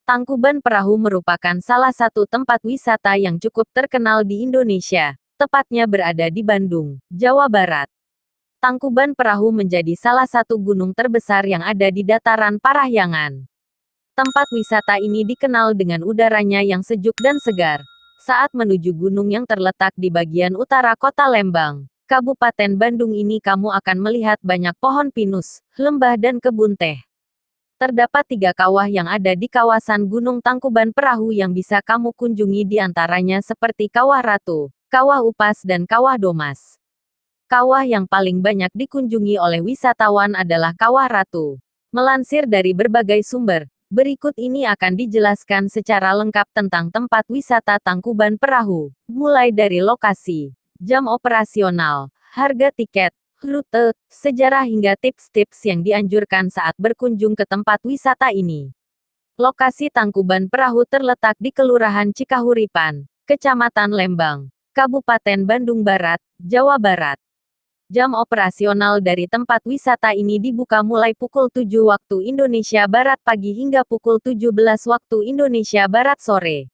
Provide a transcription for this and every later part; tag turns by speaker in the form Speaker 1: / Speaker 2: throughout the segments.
Speaker 1: Tangkuban Perahu merupakan salah satu tempat wisata yang cukup terkenal di Indonesia, tepatnya berada di Bandung, Jawa Barat. Tangkuban Perahu menjadi salah satu gunung terbesar yang ada di dataran Parahyangan. Tempat wisata ini dikenal dengan udaranya yang sejuk dan segar. Saat menuju gunung yang terletak di bagian utara kota Lembang, Kabupaten Bandung ini kamu akan melihat banyak pohon pinus, lembah dan kebun teh. Terdapat 3 kawah yang ada di kawasan Gunung Tangkuban Perahu yang bisa kamu kunjungi di antaranya seperti Kawah Ratu, Kawah Upas dan Kawah Domas. Kawah yang paling banyak dikunjungi oleh wisatawan adalah Kawah Ratu. Melansir dari berbagai sumber, berikut ini akan dijelaskan secara lengkap tentang tempat wisata Tangkuban Perahu, mulai dari lokasi, jam operasional, harga tiket, rute, sejarah hingga tips-tips yang dianjurkan saat berkunjung ke tempat wisata ini. Lokasi Tangkuban Perahu terletak di Kelurahan Cikahuripan, Kecamatan Lembang, Kabupaten Bandung Barat, Jawa Barat. Jam operasional dari tempat wisata ini dibuka mulai pukul 7 waktu Indonesia Barat pagi hingga pukul 17 waktu Indonesia Barat sore.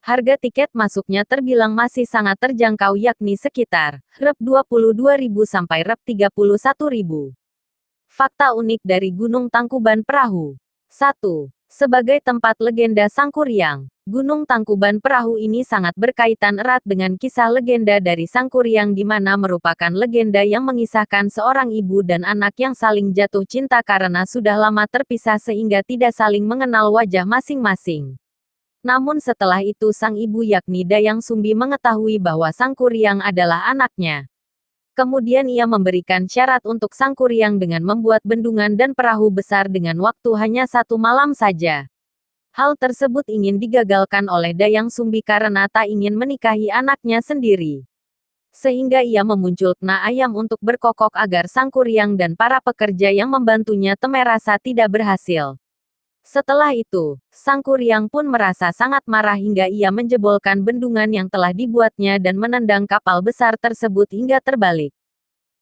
Speaker 1: Harga tiket masuknya terbilang masih sangat terjangkau yakni sekitar Rp22.000 sampai Rp31.000. Fakta unik dari Gunung Tangkuban Perahu. 1. Sebagai tempat legenda Sangkuriang, Gunung Tangkuban Perahu ini sangat berkaitan erat dengan kisah legenda dari Sangkuriang di mana merupakan legenda yang mengisahkan seorang ibu dan anak yang saling jatuh cinta karena sudah lama terpisah sehingga tidak saling mengenal wajah masing-masing. Namun setelah itu sang ibu yakni Dayang Sumbi mengetahui bahwa Sangkuriang adalah anaknya. Kemudian ia memberikan syarat untuk Sangkuriang dengan membuat bendungan dan perahu besar dengan waktu hanya 1 malam saja. Hal tersebut ingin digagalkan oleh Dayang Sumbi karena tak ingin menikahi anaknya sendiri. Sehingga ia memunculkan ayam untuk berkokok agar Sangkuriang dan para pekerja yang membantunya merasa tidak berhasil. Setelah itu, Sangkuriang pun merasa sangat marah hingga ia menjebolkan bendungan yang telah dibuatnya dan menendang kapal besar tersebut hingga terbalik.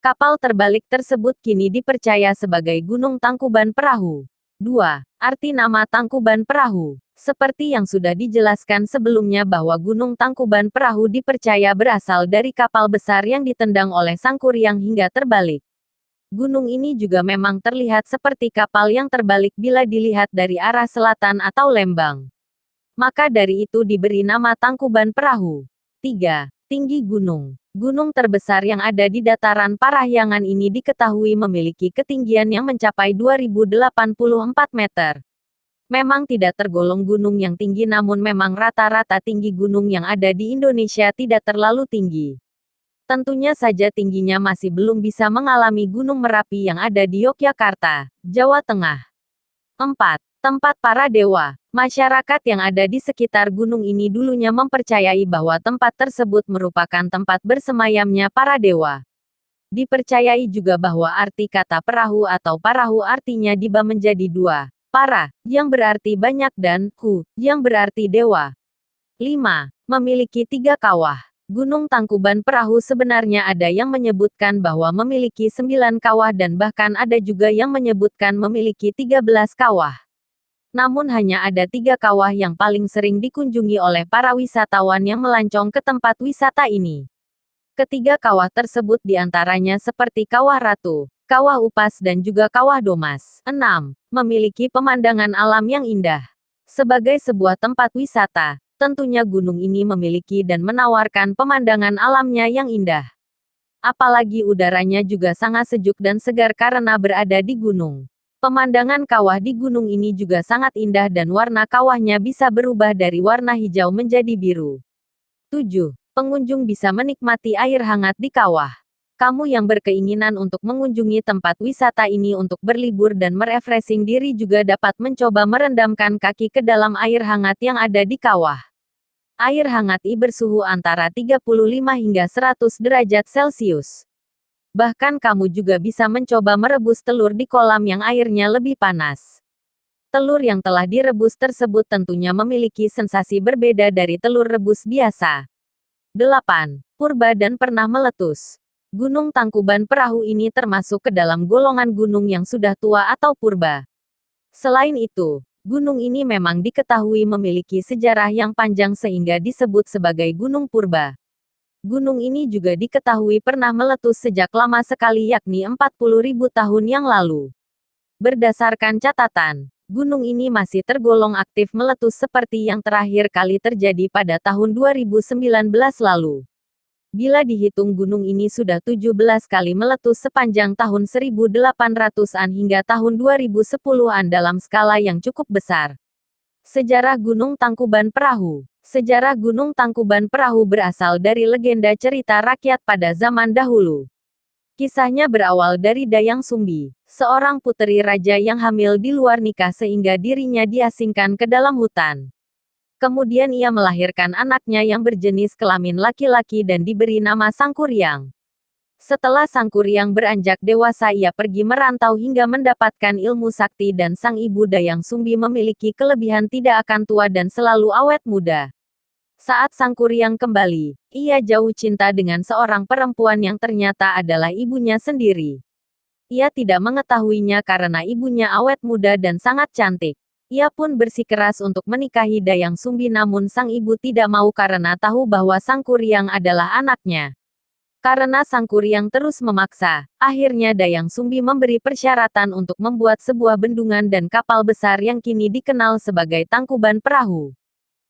Speaker 1: Kapal terbalik tersebut kini dipercaya sebagai Gunung Tangkuban Perahu. 2. Arti nama Tangkuban Perahu. Seperti yang sudah dijelaskan sebelumnya bahwa Gunung Tangkuban Perahu dipercaya berasal dari kapal besar yang ditendang oleh Sangkuriang hingga terbalik. Gunung ini juga memang terlihat seperti kapal yang terbalik bila dilihat dari arah selatan atau Lembang. Maka dari itu diberi nama Tangkuban Perahu. 3. Tinggi gunung. Gunung terbesar yang ada di dataran Parahyangan ini diketahui memiliki ketinggian yang mencapai 2084 meter. Memang tidak tergolong gunung yang tinggi namun memang rata-rata tinggi gunung yang ada di Indonesia tidak terlalu tinggi. Tentunya saja tingginya masih belum bisa mengalami Gunung Merapi yang ada di Yogyakarta, Jawa Tengah. 4. Tempat para dewa. Masyarakat yang ada di sekitar gunung ini dulunya mempercayai bahwa tempat tersebut merupakan tempat bersemayamnya para dewa. Dipercayai juga bahwa arti kata perahu atau parahu artinya diba menjadi 2. Para, yang berarti banyak dan hu, yang berarti dewa. 5. Memiliki 3 kawah. Gunung Tangkuban Perahu sebenarnya ada yang menyebutkan bahwa memiliki 9 kawah dan bahkan ada juga yang menyebutkan memiliki 13 kawah. Namun hanya ada 3 kawah yang paling sering dikunjungi oleh para wisatawan yang melancong ke tempat wisata ini. Ketiga kawah tersebut diantaranya seperti Kawah Ratu, Kawah Upas dan juga Kawah Domas. 6. Memiliki pemandangan alam yang indah. Sebagai sebuah tempat wisata, tentunya gunung ini memiliki dan menawarkan pemandangan alamnya yang indah. Apalagi udaranya juga sangat sejuk dan segar karena berada di gunung. Pemandangan kawah di gunung ini juga sangat indah dan warna kawahnya bisa berubah dari warna hijau menjadi biru. 7. Pengunjung bisa menikmati air hangat di kawah. Kamu yang berkeinginan untuk mengunjungi tempat wisata ini untuk berlibur dan merefreshing diri juga dapat mencoba merendamkan kaki ke dalam air hangat yang ada di kawah. Air hangat bersuhu antara 35 hingga 100 derajat Celcius. Bahkan kamu juga bisa mencoba merebus telur di kolam yang airnya lebih panas. Telur yang telah direbus tersebut tentunya memiliki sensasi berbeda dari telur rebus biasa. 8. Purba dan pernah meletus. Gunung Tangkuban Perahu ini termasuk ke dalam golongan gunung yang sudah tua atau purba. Selain itu, Gunung ini memang diketahui memiliki sejarah yang panjang sehingga disebut sebagai Gunung Purba. Gunung ini juga diketahui pernah meletus sejak lama sekali yakni 40.000 tahun yang lalu. Berdasarkan catatan, gunung ini masih tergolong aktif meletus seperti yang terakhir kali terjadi pada tahun 2019 lalu. Bila dihitung gunung ini sudah 17 kali meletus sepanjang tahun 1800-an hingga tahun 2010-an dalam skala yang cukup besar. Sejarah Gunung Tangkuban Perahu. Sejarah Gunung Tangkuban Perahu berasal dari legenda cerita rakyat pada zaman dahulu. Kisahnya berawal dari Dayang Sumbi, seorang puteri raja yang hamil di luar nikah sehingga dirinya diasingkan ke dalam hutan. Kemudian ia melahirkan anaknya yang berjenis kelamin laki-laki dan diberi nama Sangkuriang. Setelah Sangkuriang beranjak dewasa ia pergi merantau hingga mendapatkan ilmu sakti dan sang ibu Dayang Sumbi memiliki kelebihan tidak akan tua dan selalu awet muda. Saat Sangkuriang kembali, ia jauh cinta dengan seorang perempuan yang ternyata adalah ibunya sendiri. Ia tidak mengetahuinya karena ibunya awet muda dan sangat cantik. Ia pun bersikeras untuk menikahi Dayang Sumbi namun sang ibu tidak mau karena tahu bahwa Sangkuriang adalah anaknya. Karena Sangkuriang terus memaksa, akhirnya Dayang Sumbi memberi persyaratan untuk membuat sebuah bendungan dan kapal besar yang kini dikenal sebagai Tangkuban Perahu.